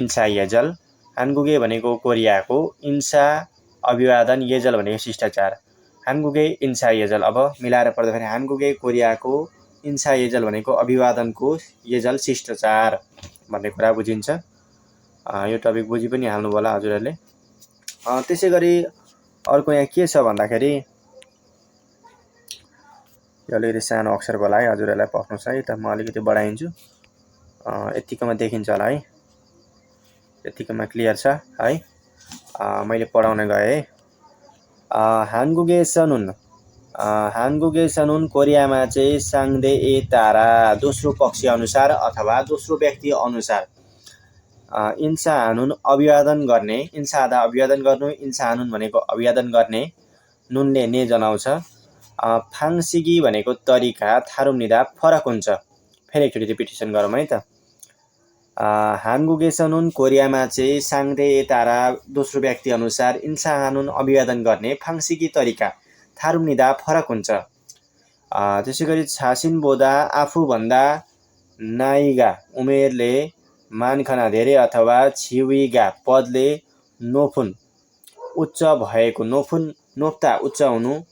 इन्सा येजल, हानगुगे भनेको कोरियाको, इन्सा अभिवादन, येजल भनेको शिष्टाचार। हानगुगे इन्सा येजल, अब मिलाएर पढ्दाखेरि हानगुगे कोरियाको, इन्सा येजल भनेको अभिवादनको, येजल शिष्टाचार भन्ने कुरा बुझिन्छ। यो टपिक बुझि पनि हाल्नु होला हजुरहरूले। त्यसै गरी अर्को यहाँ के छ भन्दाखेरि यो अलिकति सानो अक्षर होला है, हजुरहरूलाई पढ्नुहोस् है, त म अलिकति बढाइदिन्छु। यतिकोमा देखिन्छ होला है, यतिकोमा क्लियर छ है। मैले पढाउन गएँ है। हानगुगे सनुन, हानगुगे सनुन कोरियामा चाहिँ साङ्दे ए तारा, दोस्रो पक्ष अनुसार अथवा दोस्रो व्यक्ति अनुसार। इन्सा हानुन अभिवादन गर्ने, इन्सा आधा अभिवादन गर्नु, इन्सा हानुन भनेको अभिवादन गर्ने, नुनले ने जनाउँछ। फाङसिगी भनेको तरिका, थारुम्निदा फरक हुन्छ। फेरि एकचोटि रिपिटेसन गरौँ है त। हानगुगे सनुन कोरियामा चाहिँ साङ्दे ए तारा, दोस्रो व्यक्ति अनुसार, इन्सा हानुन अभिवादन गर्ने, फाङसिगी तरिका, थारुम्निदा फरक हुन्छ। त्यसै गरी छासिन बोदा, आफूभन्दा नाइगा उमेरले, मानखना धेरै अथवा छिविगा पदले, नोफुन उच्च भएको, नोफुन नोफ्ता उच्च हुनु,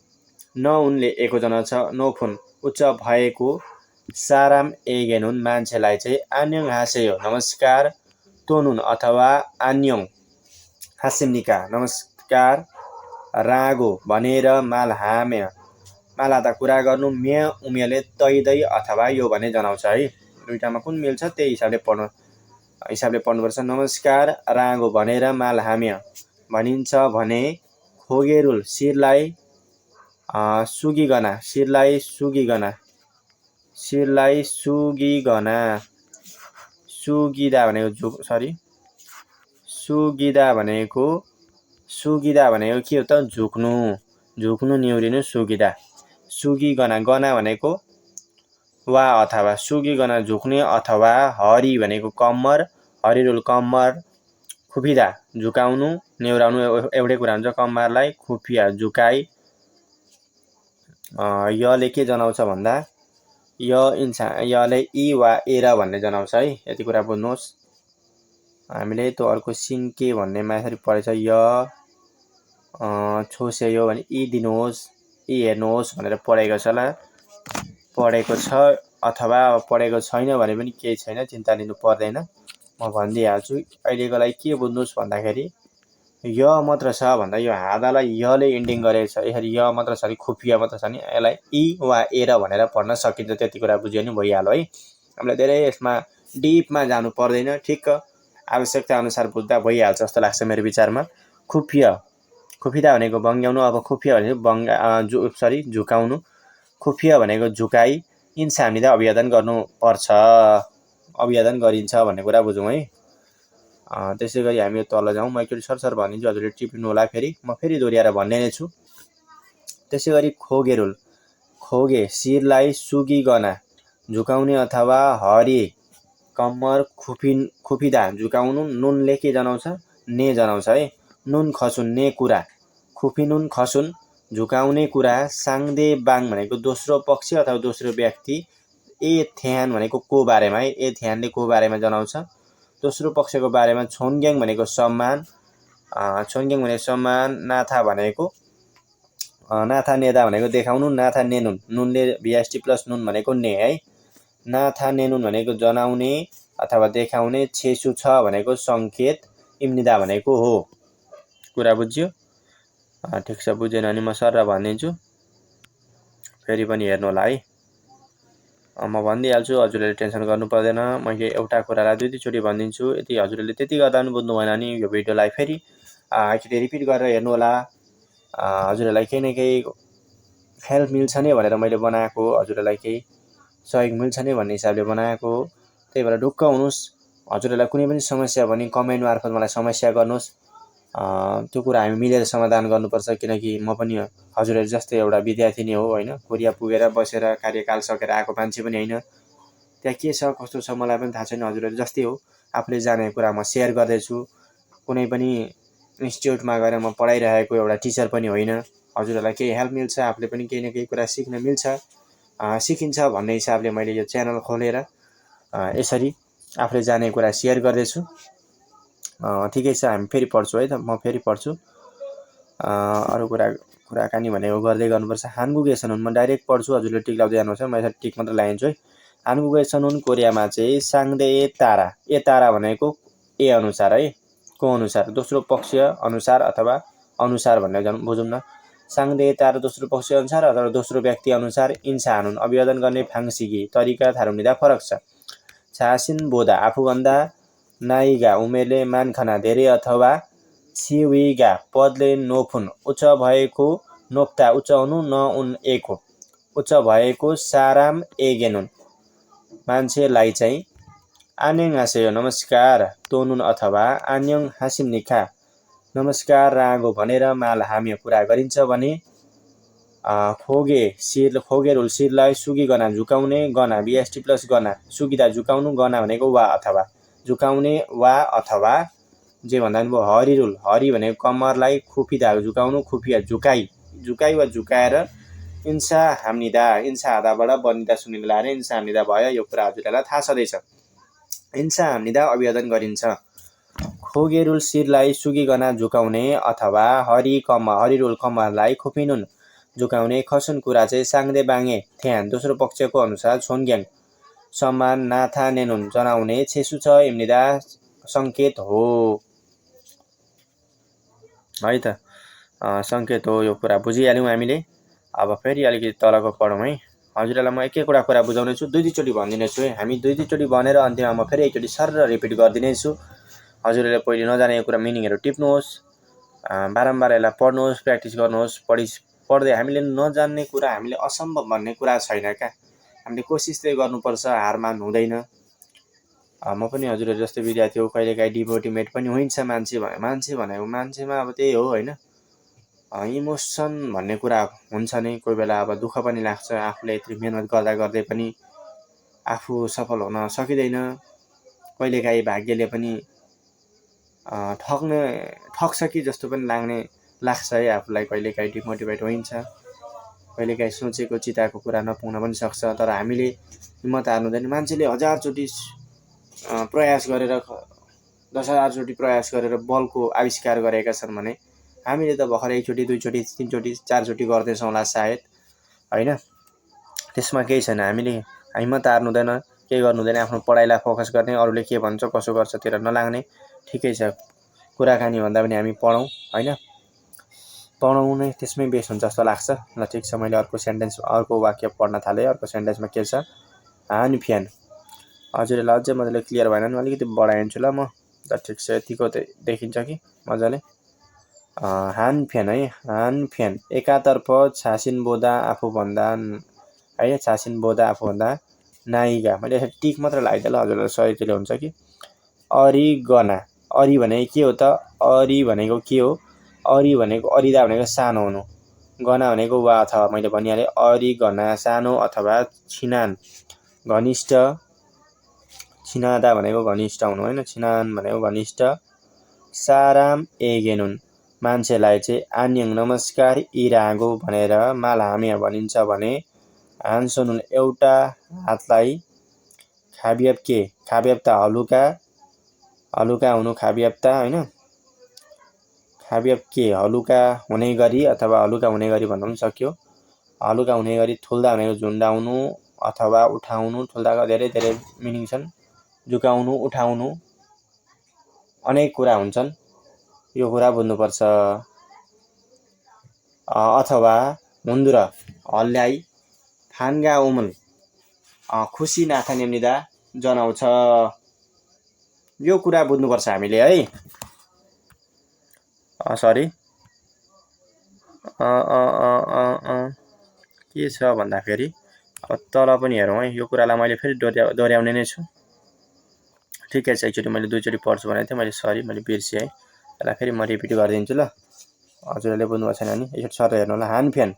न उनले एकजना छ, नोफुन उच्च भएको, साराम एगेनुन मान्छेलाई चाहिँ आन्योङ हासेयो नमस्कार, तोनुन अथवा आन्योङ हासिमनिका नमस्कार, रागो भनेर, मालहामे मालादा कुरा गर्नु, म्या उमेरले तैदै अथवा यो भने जनाउँछ है। दुईटामा कुन मिल्छ त्यही हिसाबले पढ्नुपर्छ। नमस्कार रागो भनेर, मालहाम्य भनिन्छ भने, खोगेरुल शिरलाई सुगिगना, शिरलाई सुगिगना, शिरलाई सुगिगना, सुगिदा भनेको सुगिदा भनेको के हो त, झुक्नु, झुक्नु निहुरिनु, सुगिदा। सुगिगना, गना भनेको वा अथवा, सुगिगना झुक्ने अथवा, हरि भनेको कम्मर, हरिरुल कम्मर, खुफिदा झुकाउनु, नेउराउनु एउटै कुरा हुन्छ कम्मरलाई, खुफिया झुकाइ। यले के जनाउँछ भन्दा, यले इ वा एर भन्ने जनाउँछ है, यति कुरा बुझ्नुहोस्। हामीले त्यो अर्को सिङ्के भन्नेमा यसरी पढेछ, य छोसेयो भने इ दिनुहोस्, इ हेर्नुहोस् भनेर पढेको छ अथवा पढेको छैन भने पनि केही छैन, चिन्ता लिनु पर्दैन, म भनिदिइहाल्छु। अहिलेको लागि के बुझ्नुहोस् भन्दाखेरि, य मात्र छ भन्दा यो हादालाई यले इन्डिङ गरेको छ, यसरी य मात्र छ नि, खुफिया मात्र छ नि, यसलाई इ वा एर भनेर पढ्न सकिन्छ। त्यति कुरा बुझ्यो नि भइहाल्यो है। हामीलाई धेरै यसमा डिपमा जानु पर्दैन, ठिक्क आवश्यकता अनुसार बुझ्दा भइहाल्छ जस्तो लाग्छ मेरो विचारमा। खुफिया, खुफिदा भनेको बङ्ग्याउनु, अब खुफिया भनेको झुकाउनु, खुफिया भनेको झुकाइ, इन्सा हामीदा अभिवादन गर्नुपर्छ, अभिवादन गरिन्छ भन्ने कुरा बुझौँ है। त्यसै गरी हामी तल जाउँ, म एकचोटि सरसर भनिदिन्छु, हजुरले टिप्नु होला फेरि, म फेरि दोहोऱ्याएर भन्ने नै छु। त्यसै गरी खोगेरुल, खोगे शिरलाई सुगिगना झुकाउने अथवा हरि कम्मर खुफिदा झुकाउनु, नुनले के जनाउँछ, ने जनाउँछ है। नुन खसुन ने कुरा, खुफिनुन खसुन झुकाउने कुरा, साङ्दे बाङ भनेको दोस्रो पक्ष अथवा दोस्रो व्यक्ति, ए थ्यान भनेको को बारेमा है, ए थ्यानले को बारेमा जनाउँछ, दोस्रो पक्षको बारेमा। छोनग्याङ भनेको सम्मान, छोनग्याङ भनेको सम्मान, नाथा भनेको नाथा नेदा भनेको देखाउनु, नाथा नेनुन नुनले भिएसटी प्लस नुन भनेको ने है, नाथा नेनुन भनेको जनाउने अथवा देखाउने, छेसु छ भनेको सङ्केत, इम्निदा भनेको हो। कुरा बुझ्यो? ठिक छ, बुझेन भने म सर भनिदिन्छु, फेरि पनि हेर्नु होला है। म भनिदिइहाल्छु, हजुरहरूले टेन्सन गर्नु पर्दैन। मैले एउटा कुरालाई दुईचोटि भनिदिन्छु, यदि हजुरहरूले त्यति गर्दा पनि बुझ्नु भएन भने यो भिडियोलाई फेरि एकचोटि रिपिट गरेर हेर्नु होला। हजुरहरूलाई केही न केही हेल्प मिल्छ नै भनेर मैले बनाएको, हजुरहरूलाई केही सहयोग मिल्छ नै भन्ने हिसाबले बनाएको, त्यही भएर ढुक्क हुनुहोस्। हजुरहरूलाई कुनै पनि समस्या भने कमेन्ट मार्फत मलाई समस्या गर्नुहोस्, त्यो कुरा हामी मिलेर समाधान गर्नुपर्छ। किनकि म पनि हजुरहरू जस्तै एउटा विद्यार्थी नै हो होइन, कोरिया पुगेर बसेर कार्यकाल सकेर आएको मान्छे पनि होइन। त्यहाँ के छ कस्तो छ मलाई पनि थाहा छैन, हजुरहरू जस्तै हो, आफूले जानेको कुरा म सेयर गर्दैछु। कुनै पनि इन्स्टिट्युटमा गएर म पढाइरहेको एउटा टिचर पनि होइन। हजुरहरूलाई केही हेल्प मिल्छ, आफूले पनि केही न केही कुरा सिक्न मिल्छ, सिकिन्छ भन्ने हिसाबले मैले यो च्यानल खोलेर यसरी आफूले जानेको कुरा सेयर गर्दैछु। ठिकै छ, हामी फेरि पढ्छु है त, म फेरि पढ्छु। अरू कुराकानी भनेको गर्दै गर्नुपर्छ। हानगुगे सनुन म डाइरेक्ट पढ्छु, हजुरले टिक लाउँदै जानुहोस् है, मैले टिक मात्र लगाइदिन्छु है। हानगुगे सनुन कोरियामा चाहिँ साङ्दे तारा, ए तारा भनेको ए अनुसार है, को अनुसार, दोस्रो पक्ष अनुसार अथवा अनुसार भनेर बुझौँ न। साङ्दे तारा दोस्रो पक्ष अनुसार अथवा दोस्रो व्यक्ति अनुसार इन्सा हानुन अभिवादन गर्ने फाङसिगी तरिका थारुनिदा फरक छ। छासिन बोधा आफूभन्दा नाइगा उमेरले मानखाना धेरै अथवा छिविगा पदले नोफुन उच्च भएको नोक्ता उच्च हुनु न उन एक हो, उच्च भएको साराम एगेनुन मान्छेलाई चाहिँ आन्यङ आसेयो नमस्कार तोनुन अथवा आन्यङ हासिम निखा नमस्कार रागो भनेर माल हामी कुरा गरिन्छ भने खोगे रुल शिरलाई सुगिगना झुकाउने गना बिएसटी प्लस गना सुगिदा झुकाउनु गना भनेको वा अथवा झुकाउने वा अथवा जे भन्दा पनि हरि रुल हरि भनेको कम्मरलाई खुफिदा झुकाउनु खुफिया झुकाइ वा झुकाएर इन्सा हाम्निदा इन्सा हादाबाट बनिदा सुनिदा लाएर इन्सा हाम्निदा भयो। यो कुरा हजुरलाई थाहा छँदैछ। इन्सा हाम्निदा अभिवादन गरिन्छ। खोगेरुल शिरलाई सुगिगना झुकाउने अथवा हरि रुल कम्मरलाई खुफिनुन झुकाउने खसुन कुरा चाहिँ साङ्दे बाङ्गे थ्यान दोस्रो पक्षको अनुसार छोनग्याङ सम्मान नाथा नेनुन जनाउने छेसु छ इम्निदा सङ्केत हो है त, सङ्केत हो। यो कुरा बुझिहाल्यौँ हामीले। अब फेरि अलिकति तलको पढौँ है। हजुरलाई म एक एकवटा कुरा बुझाउने छु, दुई दुईचोटि भनिदिनेछु है। हामी दुई दुईचोटि भनेर अन्त्यमा म फेरि एकचोटि सर रिपिट गरिदिनेछु। हजुरले पहिले नजानेको कुरा मिनिङहरू टिप्नुहोस्, बारम्बार यसलाई पढ्नुहोस्, प्र्याक्टिस गर्नुहोस्। पढ्दै हामीले नजान्ने कुरा, हामीले असम्भव भन्ने कुरा छैन क्या, हामीले कोसिस चाहिँ गर्नुपर्छ, हार मान हुँदैन। म पनि हजुरहरू जस्तै विद्यार्थी हो, कहिलेकाहीँ डिमोटिभेट पनि हुन्छ। मान्छेमा अब त्यही हो होइन, इमोसन भन्ने कुरा हुन्छ नै। कोही बेला अब दुःख पनि लाग्छ, आफूले यत्रो मिहिनेत गर्दा गर्दै पनि आफू सफल हुन सकिँदैन। कहिलेकाहीँ भाग्यले पनि ठग्छ कि जस्तो पनि लाग्छ है आफूलाई। कहिलेकाहीँ डिमोटिभेट हुन्छ, कहिलेकाहीँ सोचेको चिताको कुरा नपुग्न पनि सक्छ। तर हामीले हिम्मत हार्नुहुँदैन। मान्छेले 1000चोटि प्रयास गरेर 10,000चोटि प्रयास गरेर बलको आविष्कार गरेका छन् भने हामीले त भर्खर एकचोटि दुईचोटि तीनचोटि चारचोटि गर्दैछौँ होला सायद होइन। त्यसमा केही छैन, हामीले हिम्मत हार्नु हुँदैन, केही गर्नु हुँदैन। आफ्नो पढाइलाई फोकस गर्ने, अरूले के भन्छ कसो गर्छ तिर नलाग्ने। ठिकै छ, कुराकानी भन्दा पनि हामी पढौँ होइन, पढाउनु नै त्यसमै बेस हुन्छ जस्तो लाग्छ। ल ठिक छ, मैले अर्को वाक्य पढ्न थालेँ। अर्को सेन्टेन्समा के छ, हान फ्यान। हजुरलाई अझै मजाले क्लियर भएन भने अलिकति बढाइदिन्छु ल म। ल ठिक छ, यतिको देखिन्छ कि मजाले। हान फ्यान है, हान फ्यान एकातर्फ छासिन बोधा आफूभन्दा है, छासिन बोधा आफूभन्दा नाइगा, मैले टिक मात्र लगाइदिएँ ल, हजुरलाई सजिलो हुन्छ कि। अरिगना, अरि भनेको के हो त, अरि भनेको के हो, अरि भनेको अरिदा भनेको सानो हुनु, गना भनेको वा अथवा मैले भनिहालेँ। अरिगना सानो अथवा छिनान घनिष्ठ, छिनादा भनेको घनिष्ठ हुनु होइन, छिनान भनेको घनिष्ठ। साराम एगेनुन मान्छेलाई चाहिँ आन्यङ नमस्कार इरागो भनेर मालहामिया भनिन्छ भने हान्सोनुन एउटा हातलाई खाब्याप्ता हलुका हुनु खाब्याप्ता होइन, खाब्याप के हलुका हुने गरी अथवा हलुका हुने गरी भन्नु पनि सक्यो। हलुका हुने गरी थुल्दा भनेको झुन्डाउनु अथवा उठाउनु, थुल्दाको धेरै धेरै मिनिङ छन्। झुकाउनु, उठाउनु, अनेक कुरा हुन्छन्, यो कुरा बुझ्नुपर्छ। अथवा हुन्दुर हल्ल्याई फान्गा उमुन खुसी नाथा नेम्निदा जनाउँछ, यो कुरा बुझ्नुपर्छ हामीले है। सरी के छ भन्दाखेरि अब तल पनि हेरौँ है, यो कुरालाई मैले फेरि दोहोऱ्याउने नै छु। ठिकै छ, एकचोटि मैले दुईचोटि पढ्छु भनेको थिएँ, मैले सरी मैले बिर्सेँ है। यसलाई फेरि म रिपिट गरिदिन्छु ल, हजुरहरूले बुझ्नुभएको छैन भने एकचोटि सर हेर्नु होला। हान फ्यान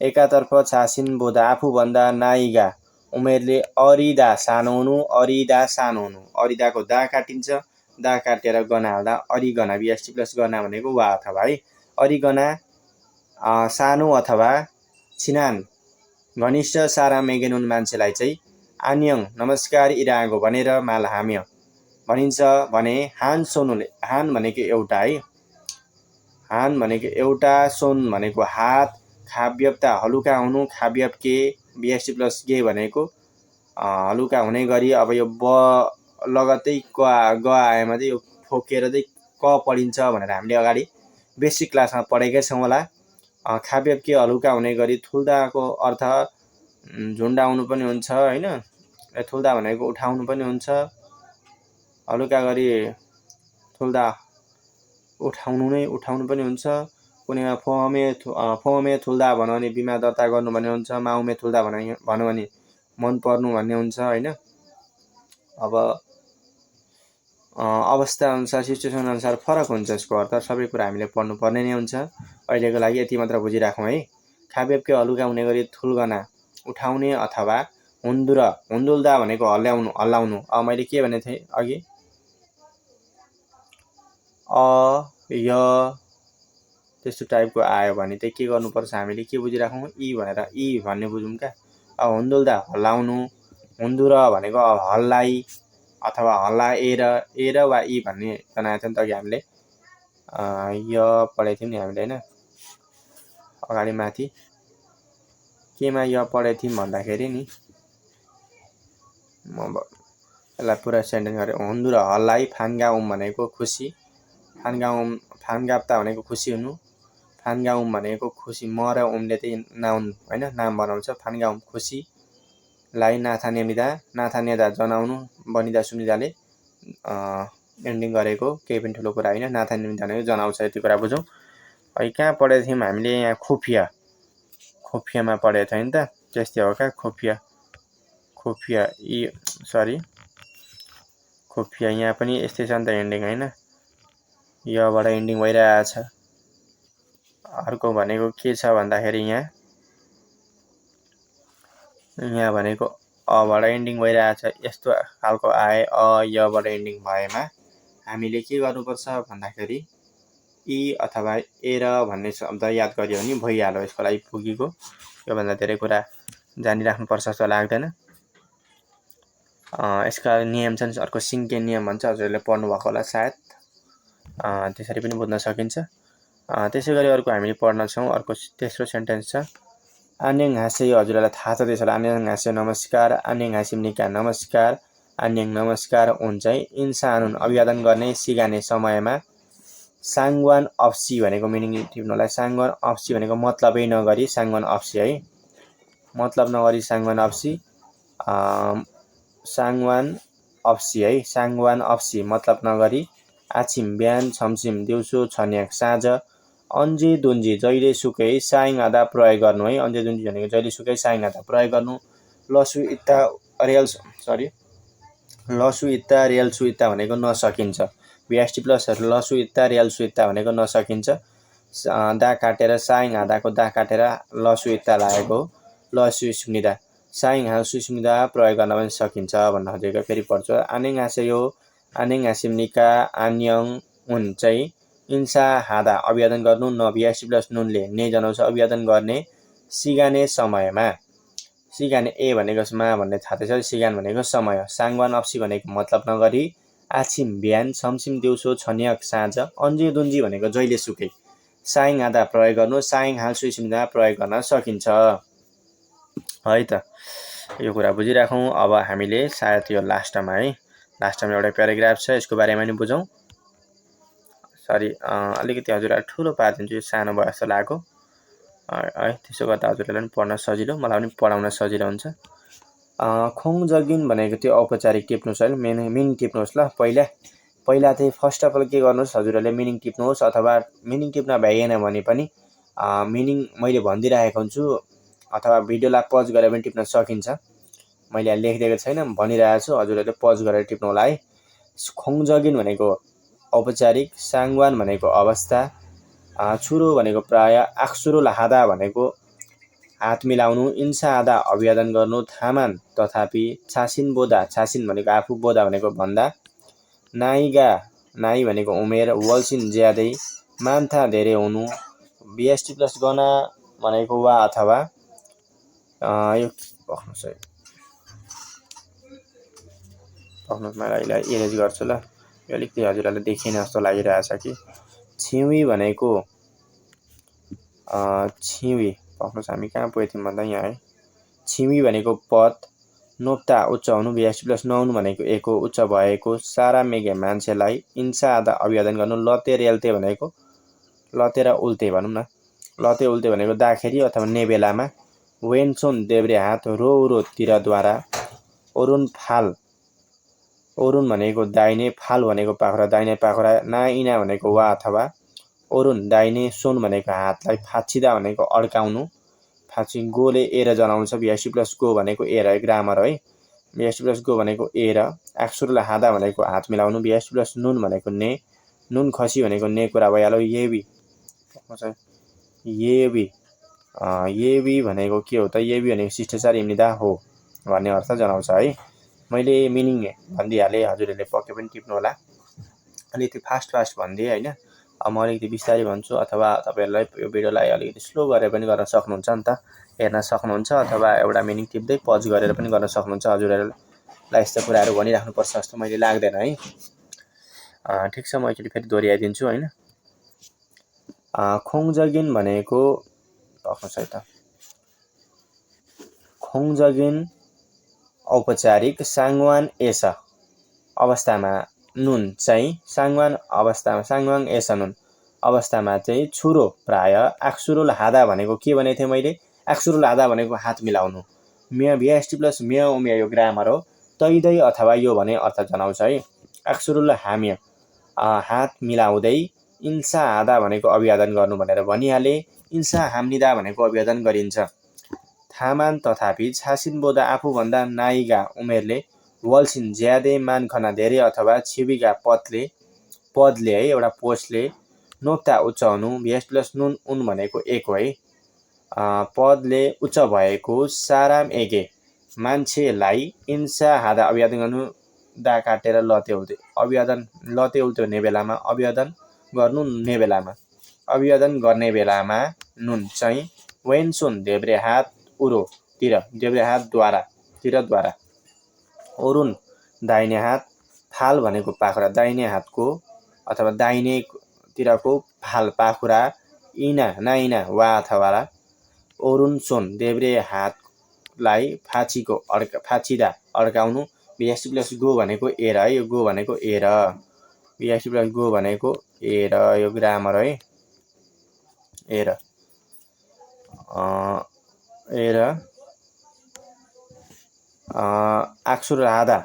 एकातर्फ छासिन बोधा आफूभन्दा नाइगा उमेरले अरिदा सानो हुनु, अरिदाको दा काटिन्छ, दा काटेर गना हाल्दा अरिगना बिएसटी प्लस गना भनेको वा अथवा है। अरिगना सानो अथवा छिनान घनिष्ठ सारा मेगेनुन मान्छेलाई चाहिँ आन्यङ नमस्कार इरागो भनेर मालहाम्य भनिन्छ भने हान सोनुले, हान भनेको एउटा है, हान भनेको एउटा, सोन भनेको हात, खाव्यता हलुका हुनु, खाव्यप के बिएसटी प्लस गे भनेको हलुका हुने गरी अब यो ब लगतै क आएमा चाहिँ यो फोकेर चाहिँ क पढिन्छ भनेर हामीले अगाडि बेसिक क्लासमा पढेकै छौँ होला। खाव्यप के हलुका हुने गरी थुल्दाको अर्थ झुन्डाउनु पनि हुन्छ होइन, थुल्दा भनेको उठाउनु पनि हुन्छ, हलुका गरी थुल्दा उठाउनु पनि हुन्छ। कुनैमा फोमे थुल्दा भन्यो भने बिमा दर्ता गर्नु भन्ने हुन्छ, माउमे थुल्दा भन्यो भने मन पर्नु भन्ने हुन्छ होइन। अब अवस्था अनुसार सिचुएसन अनुसार फरक हुन्छ यसको अर्थ, सबै कुरा हामीले पढ्नुपर्ने नै हुन्छ। अहिलेको लागि यति मात्र बुझिराखौँ है। खाव्यपके हलुका हुने गरी थुल्गना उठाउने अथवा हुन्दुल्दा भनेको हल्लाउनु। मैले के भनेको थिएँ अघि, य त्यस्तो टाइपको आयो भने चाहिँ के गर्नुपर्छ हामीले, के बुझिराखौँ, इ भनेर इ भन्ने बुझौँ क्या। हुन्दुल्दा हल्लाउनु, हुन्दुर भनेको हल्लाई अथवा हल्लाएर वा इ भन्ने बनाएको थियो नि त अघि हामीले, य पढेको थियौँ नि हामीले होइन अगाडि माथि केमा य पढेको थियौँ भन्दाखेरि नि, म यसलाई पुरा सेन्टेन्स गरेँ। हुन्दुर हल्लाई, फान्गाउम भनेको खुसी, फान्गाप्ता भनेको खुसी हुनु, फान्गाउम भनेको खुसी, म र उमले चाहिँ नाउन होइन नाम बनाउँछ, फान्गाउम खुसी लाई नाथान्यदा जनाउनु, बनिदा सुनिदाले एन्डिङ गरेको केही पनि ठुलो कुरा होइन, नाथान्यदा भनेको जनाउँछ, यति कुरा बुझौँ। है कहाँ पढेको थियौँ हामीले, यहाँ खुफियामा पढेको थियो नि त, त्यस्तै हो क्या, खुफिया खुफिया यहाँ पनि यस्तै छ नि त एन्डिङ होइन, यबाट एन्डिङ भइरहेछ। अर्को भनेको के छ भन्दाखेरि यहाँ भनेको अबाट एन्डिङ भइरहेछ, यस्तो खालको आए यबाट एन्डिङ भएमा हामीले के गर्नुपर्छ भन्दाखेरि इ अथवा एर भन्ने शब्द याद गरियो भने भइहाल्यो, यसको लागि पुगेको। योभन्दा धेरै कुरा जानिराख्नुपर्छ जस्तो लाग्दैन। यसका नियम छन्, अर्को सिङ्के नियम भन्छ, हजुरहरूले पढ्नुभएको होला सायद, त्यसरी पनि बुझ्न सकिन्छ। त्यसै गरी अर्को हामीले पढ्नेछौँ, अर्को तेस्रो सेन्टेन्स छ आन्याङ हाँसे, यो हजुरहरूलाई थाहा छ त्यसो होला। आन्याङ हाँसे नमस्कार, आन्याङ हाँसिमनिका नमस्कार, आन्याङ नमस्कार हुन्छ है। इन्सानुन अभिवादन गर्ने सिगाने समयमा, साङ्वान अप्सी भनेको मिनिङ टिप्नुलाई, साङ्वान अप्सी भनेको मतलबै नगरी साङ्वान अप्सी है, मतलब नगरी साङ्वान अप्सी, साङ्वान अप्सी है, साङ्वान अप्सी मतलब नगरी, आछिम बिहान, छमसिम दिउँसो, छन्याक साँझ, अन्जे दुन्जी जहिले सुकै, साइङ आधा प्रयोग गर्नु है, अन्जे दुन्जी भनेको जहिले सुकै साइङ आधा प्रयोग गर्नु, लसु इत्ता रियल्सु इत्ता भनेको नसकिन्छ, बिएसटी प्लस लसु इत्ता रियल्सु इत्ता भनेको नसकिन्छ, दा काटेर साइङ आधाको दा काटेर लसु इत्ता लागेको लसु सुनिदा, साइङ हाल्सु सुनिदा प्रयोग गर्न पनि सकिन्छ भन्न खोजेको। फेरि पढ्छु, आन्याङ हाँसे यो, आन्याङ हाँसिमनिका आन्याङ उन चाहिँ इन्सा हादा अभिवादन गर्नु, न बिएसटी प्लस नुनले नै जनाउँछ अभिवादन गर्ने, सिगाने समयमा, सिगाने ए भनेको मा भन्ने थाहा छ, सिगान भनेको समय, साङ्वान अप्सी भनेको मतलब नगरी, आछिम बिहान, छमसिम दिउँसो, छन्याक साँझ, अन्जे दुन्जी भनेको जहिले सुकै, साइङ आधा प्रयोग गर्नु, साइङ हाल्सु सुनिदा प्रयोग गर्न सकिन्छ है त। यो कुरा बुझिराखौँ। अब हामीले सायद यो लास्टमा एउटा प्याराग्राफ छ, यसको बारेमा नि बुझौँ। सरी, अलिकति हजुरलाई ठुलो पारिदिन्छु, यो सानो भयो जस्तो लाग्यो है, त्यसो गर्दा हजुरहरूलाई पनि पढ्न सजिलो, मलाई पनि पढाउन सजिलो हुन्छ। खोङ जगिन भनेको त्यो औपचारिक टिप्नुहोस् है, मिनिङ टिप्नुहोस् ल। पहिला चाहिँ फर्स्ट अफ अल के गर्नुहोस्, हजुरहरूले मिनिङ टिप्नुहोस्, अथवा मिनिङ टिप्न भ्याइएन भने पनि मिनिङ मैले भनिदिइरहेको हुन्छु, अथवा भिडियोलाई पज गरेर पनि टिप्न सकिन्छ, मैले यहाँ लेखिदिएको छैन, भनिरहेको छु, हजुरहरूले पज गरेर टिप्नु होला है। खोङ जगिन भनेको औपचारिक, साङ्वान भनेको अवस्था, छुरो भनेको प्राय, आक्सुरो हादा भनेको हात मिलाउनु, इन्सा आदा अभिवादन गर्नु, थामान तथापि, छासिन बोदा, छासिन भनेको आफू, बोदा भनेको भन्दा, नाइ भनेको उमेर, वल्सिन ज्यादै, मान्था धेरै हुनु, बिएसटी प्लस गना भनेको वा अथवा, यो पक्नुस् मैले अहिले इरेज गर्छु ल। यो अलिकति हजुरहरूलाई देखिएन जस्तो लागिरहेछ कि। छिवी भनेको छिवी पक्नुस्, हामी कहाँ पुगेको थियौँ भन्दा यहाँ है। छिवी भनेको पद, नोप्ता उच्च हुनु, बिएसटी प्लस नहुनु भनेको एको उच्च भएको, सारा मेघे मान्छेलाई, इन्सा आधा अभिवादन गर्नु, लते रेल्ते भनेको लते र उल्टे भनौँ न। लते उल्टे भनेको दाखेरी अथवा नेबेलामा, वेन्सोन देब्रे हात, रो रोतिरद्वारा, ओरुन फाल, ओरुन भनेको दाहिने, फाल भनेको पाखुरा, दाहिने पाखुरा, नाइना भनेको वा अथवा ओरुन दाहिने, सोन भनेको हातलाई, फाछिदा भनेको अड्काउनु, फाँची, गोले एर जनाउँछ, बिएसटी प्लस गो भनेको एर ग्रामर है। बिएसटी प्लस गो भनेको एर, आक्सुरलाई हादा भनेको हात मिलाउनु, बिएसटी प्लस नुन भनेको ने, नुन खसी भनेको ने कुरा भइहाल्यो। येबी भनेको के हो त? येबी भनेको शिष्टाचार इम्निदा हो भन्ने अर्थ जनाउँछ है। मैले मिनिङ भनिदिइहालेँ, हजुरहरूले पक्कै पनि टिप्नु होला। अलिकति फास्ट भनिदिएँ होइन। अब म अलिकति बिस्तारै भन्छु, अथवा तपाईँहरूलाई यो भिडियोलाई अलिकति स्लो गरेर पनि गर्न सक्नुहुन्छ नि त, हेर्न सक्नुहुन्छ, अथवा एउटा मिनिङ टिप्दै पज गरेर पनि गर्न सक्नुहुन्छ। हजुरहरूलाई यस्तो कुराहरू भनिराख्नुपर्छ जस्तो मैले लाग्दैन है। ठिक छ, म एकचोटि फेरि दोहोऱ्याइदिन्छु होइन। खोङजगिन भनेको पक्नुहोस् है त। खोङजगिन औपचारिक, साङवान एस अवस्थामा नुन चाहिँ, साङवान अवस्थामा, साङवाङ एस नुन अवस्थामा चाहिँ छुरो प्राय, आक्सुरुल हादा भनेको के भनेको थिएँ मैले? आक्सुरुल हादा भनेको हात मिलाउनु, म्या बिएसटी प्लस म्या उम्या यो ग्रामर हो। तैदै अथवा यो भने अर्थ जनाउँछ है। आक्सुरुल हाम्य हात मिलाउँदै, इन्सा हादा भनेको अभिवादन गर्नु भनेर भनिहाले, इन्सा हाम्निदा भनेको अभिवादन गरिन्छ। थामान तथापि, छासिन बोधा आफूभन्दा नाइगा उमेरले, वल्सिन ज्यादै, मानखना धेरै अथवा छिविका पदले है एउटा पोस्टले, नोक्ता उच्च हुनु, बिएस प्लस नुन उन भनेको एक हो है। पदले उच्च भएको, साराम एगे मान्छेलाई, इन्सा हादा अभिवादन गर्नु, दा काटेर लते उल्टे अभिवादन, लते उल्टे हुने बेलामा अभिवादन गर्नु, हुने बेलामा अभिवादन गर्ने बेलामा नुन चाहिँ, वेन्सोन देब्रे हात उरोतिर, देब्रे हात द्वारा, ओरुन दाहिने हात, फाल भनेको पाखुरा, दाहिने हातको अथवा दाहिनेतिरको फाल पाखुरा, इना नाइना वा अथवा ओरुन सोन देब्रे हातलाई, फाँचिदा अड्काउनु, बिएसटी प्लस गो भनेको एर है। यो गो भनेको एर, बिएसटी प्लस गो भनेको एर, यो ग्रामर है। एर आक्सुर हादा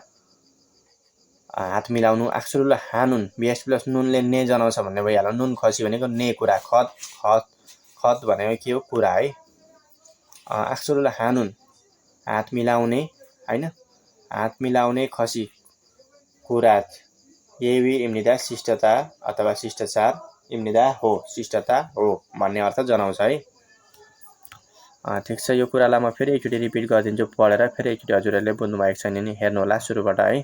हात मिलाउनु, आक्सुरुल हानुन, बिएस प्लस नुनले ने जनाउँछ भन्ने भइहाल्यो। नुन खसी भनेको ने कुरा, खत भनेको के हो? कुरा है। आक्सुरुल हानुन हात मिलाउने होइन, हात मिलाउने, खसी कुरा, येबी इम्निदा शिष्टता अथवा शिष्टाचार इम्निदा हो, शिष्टता हो भन्ने अर्थ जनाउँछ है। ठिक छ, यो कुरालाई म फेरि एकचोटि रिपिट गरिदिन्छु पढेर, फेरि एकचोटि हजुरहरूले बुझ्नुभएको छैन नि हेर्नु होला सुरुबाट है।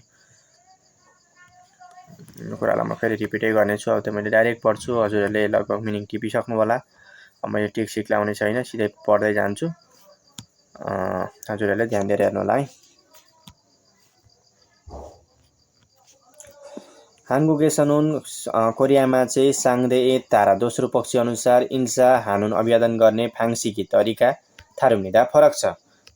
यो कुरालाई म फेरि रिपिटै गर्नेछु। अब त मैले डाइरेक्ट पढ्छु, हजुरहरूले लगभग मिनिङ टिपिसक्नु होला। अब मैले टिक सिक लाउने छैन, सिधै पढ्दै जान्छु, हजुरहरूले ध्यान दिएर हेर्नु होला है। हानगुके सनुन कोरियामा चाहिँ साङ्दे ए तारा दोस्रो पक्ष अनुसार इन्सा हानुन अभिवादन गर्ने फाङ्सीकी तरिका थारुम्निदा फरक छ।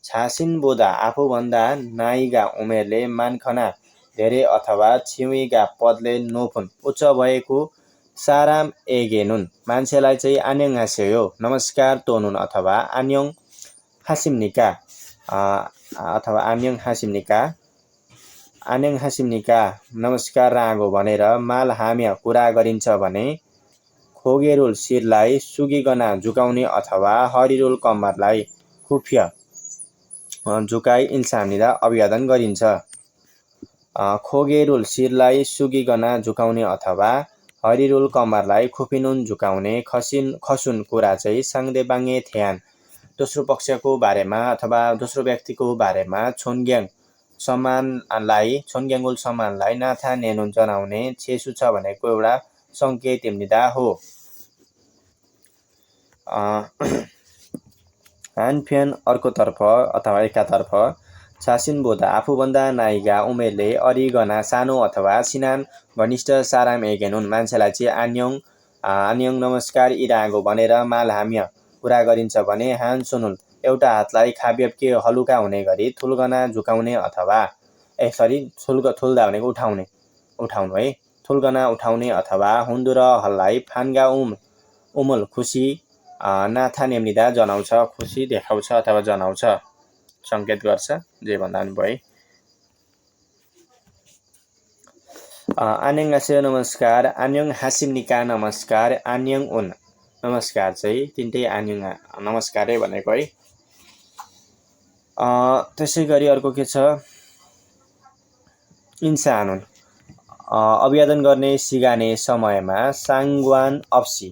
छासिन बोधा आफूभन्दा नाइगा उमेरले, मानखना धेरै अथवा छिविगा पदले, नोफुन उच्च भएको, साराम एगेनुन मान्छेलाई चाहिँ आन्यङ हास्यो नमस्कार तोनुन अथवा आन्यङ हासिम्निका नमस्कार रागो भनेर माल हाम्य कुरा गरिन्छ भने, खोगेरुल शिरलाई सुगिगना झुकाउने अथवा हरिरुल कम्मरलाई खुफ्य झुकाई इन्सानिदा अभिवादन गरिन्छ। खोगेरुल शिरलाई सुगिगना झुकाउने अथवा हरिरुल कम्मरलाई खुफिनुन झुकाउने, खसुन कुरा चाहिँ साङ्दे बाङ्गे थ्यान दोस्रो पक्षको बारेमा अथवा दोस्रो व्यक्तिको बारेमा, छोनग्याङ्गुल सम्मानलाई नाथा नेनुन जनाउने, छेसु छ भनेको एउटा सङ्केत इम्निदा हो। हानफ्यान अर्कोतर्फ अथवा एकातर्फ, छासिन बोधा आफूभन्दा नायिका उमेरले अरिगना सानो अथवा सिनान घनिष्ठ साराम एगेन हुन्। मान्छेलाई चाहिँ आन्योङ नमस्कार इरागो भनेर मालहाम्य कुरा गरिन्छ भने हान सुनुल एउटा हातलाई खाब्यब्के हलुका हुने गरी थुल्गना झुकाउने अथवा थुल्दा भनेको उठाउनु है, थुल्गना उठाउने अथवा हुन्दुर हललाई फान्गा उमुल खुसी नाथा नेम्निदा जनाउँछ, खुसी देखाउँछ अथवा जनाउँछ, सङ्केत गर्छ, जे भन्दा पनि भयो। आन्योङासेयो नमस्कार, आन्योङ हासिमनिका नमस्कार, आन्योङ उन नमस्कार चाहिँ तिनटै आन्योङ नमस्कारै भनेको है। त्यसै गरी अर्को के छ, इन्सान हुन्। अभिवादन गर्ने सिगाने समयमा साङ्गवान अप्सी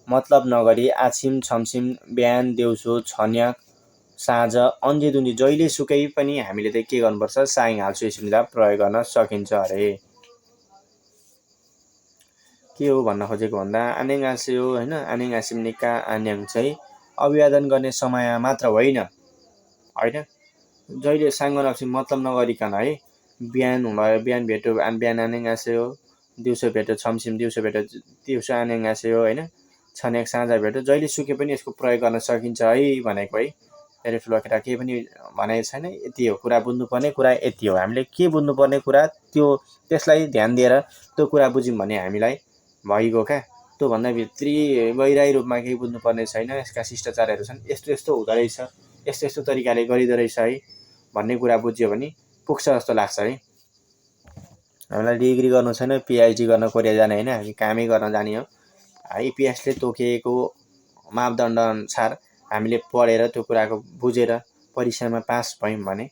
मतलब नगरी आछिम छमछिम बिहान देउसो छन्याक साँझ अन्जेदुन्जी जहिले सुकै पनि हामीले चाहिँ के गर्नुपर्छ, साइङ हाल्छु यसरी प्रयोग गर्न सकिन्छ अरे। के हो भन्न खोजेको भन्दा आन्याङ आस्यो होइन, आन्याङ आसिमनिका आन्याङ चाहिँ अभिवादन गर्ने समय मात्र होइन, जहिले साङ्गवान अप्सी मतलब नगरिकन है, बिहान भयो बिहान भेट्यो बिहान आन्याङ आस्यो, दिउँसो भेट्यो छमछिम दिउँसो आन्याङ आस्यो होइन, छन्याक साँझ भेट्यो, जहिले सुके पनि यसको प्रयोग गर्न सकिन्छ है भनेको है। धेरै ठुलो कुरा केही पनि भनेको छैन, यति हो कुरा, बुझ्नुपर्ने कुरा यति हो। हामीले के बुझ्नुपर्ने कुरा त्यसलाई ध्यान दिएर त्यो कुरा बुझ्यौँ भने हामीलाई भइगयो क्या। त्योभन्दा भित्री गहिराई रूपमा केही बुझ्नुपर्ने छैन। यसका शिष्टाचारहरू छन्, यस्तो यस्तो हुँदो रहेछ, यस्तो यस्तो तरिकाले गरिँदो रहेछ है भन्ने कुरा बुझ्यो भने पुग्छ जस्तो लाग्छ है। हामीलाई डिग्री गर्नु छैन, पिएचडी गर्न कोरिया जाने होइन, हामी कामै गर्न जाने हो। इपिएसले तोकिएको मापदण्ड अनुसार हामीले पढेर त्यो कुराको बुझेर परीक्षामा पास भयौँ भने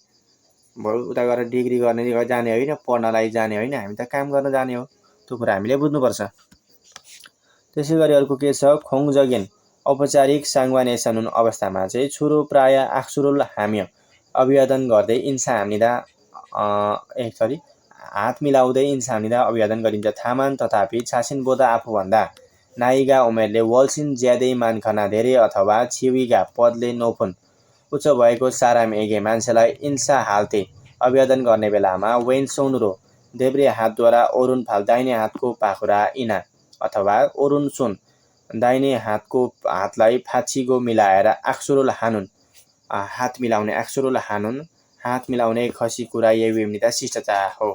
उता गएर डिग्री गर्ने जाने होइन, पढ्नलाई जाने होइन, हामी त काम गर्न जाने हो। त्यो कुरा हामीले बुझ्नुपर्छ। त्यसै गरी अर्को के छ, खोङजगेन औपचारिक साङ्गवानेसन हुन् अवस्थामा चाहिँ छुरो प्राय आक्सुरुल हाम्य अभिवादन गर्दै इन्सा हाम्निदा हात मिलाउँदै इन्सा हाम्निदा अभिवादन गरिन्छ। थामान तथापि छासिन बोधा आफूभन्दा नायिगा उमेरले वल्सिन ज्यादै मानखना धेरै अथवा छिविगा पदले नौफुन उच्च भएको साराम एगे मान्छेलाई इन्सा हाल्ते अभिवादन गर्ने बेलामा वेन सोनरो देब्रे हातद्वारा ओरुन फाल दाहिने हातको पाखुरा इना अथवा ओरुन सुन दाहिने हातको हातलाई फाँचीगो मिलाएर आक्सुरुल हानुन हात मिलाउने, आक्सुरुल हानुन हात मिलाउने खसी कुरा यविमिता शिष्टाचार हो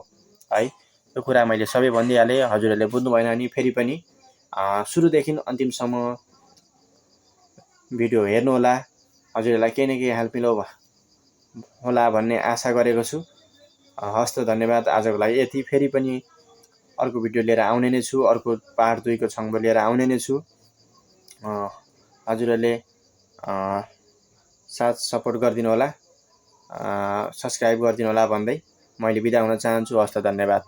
है। यो कुरा मैले सबै भनिदिइहालेँ, हजुरहरूले बुझ्नु भएन भने फेरि पनि सुरुदेखि अन्तिमसम्म भिडियो हेर्नुहोला। हजुरहरूलाई केही न केही हेल्प मिलो होला भन्ने आशा गरेको छु। हस्त धन्यवाद। आजको लागि यति। फेरि पनि अर्को भिडियो लिएर आउने नै छु, अर्को पार्ट 2 को छङ्ग लिएर आउने नै छु। हजुरहरूले साथ सपोर्ट गरिदिनु होला, सब्सक्राइब गरिदिनु होला भन्दै मैले बिदा हुन चाहन्छु। हस्त धन्यवाद।